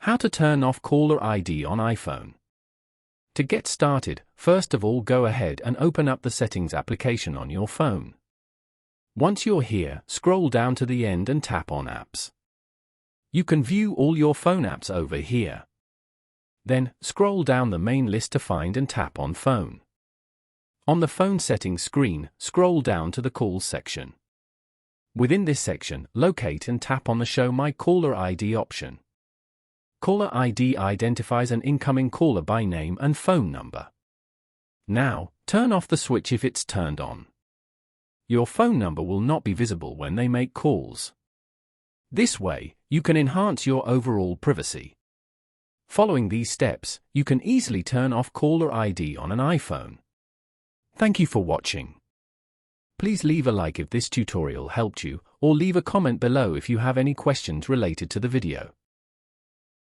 How to turn off caller ID on iPhone. To get started, first of all go ahead and open up the Settings application on your phone. Once you're here, scroll down to the end and tap on Apps. You can view all your phone apps over here. Then, scroll down the main list to find and tap on Phone. On the phone settings screen, scroll down to the Calls section. Within this section, locate and tap on the Show My Caller ID option. Caller ID identifies an incoming caller by name and phone number. Now, turn off the switch if it's turned on. Your phone number will not be visible when they make calls. This way, you can enhance your overall privacy. Following these steps, you can easily turn off caller ID on an iPhone. Thank you for watching. Please leave a like if this tutorial helped you, or leave a comment below if you have any questions related to the video.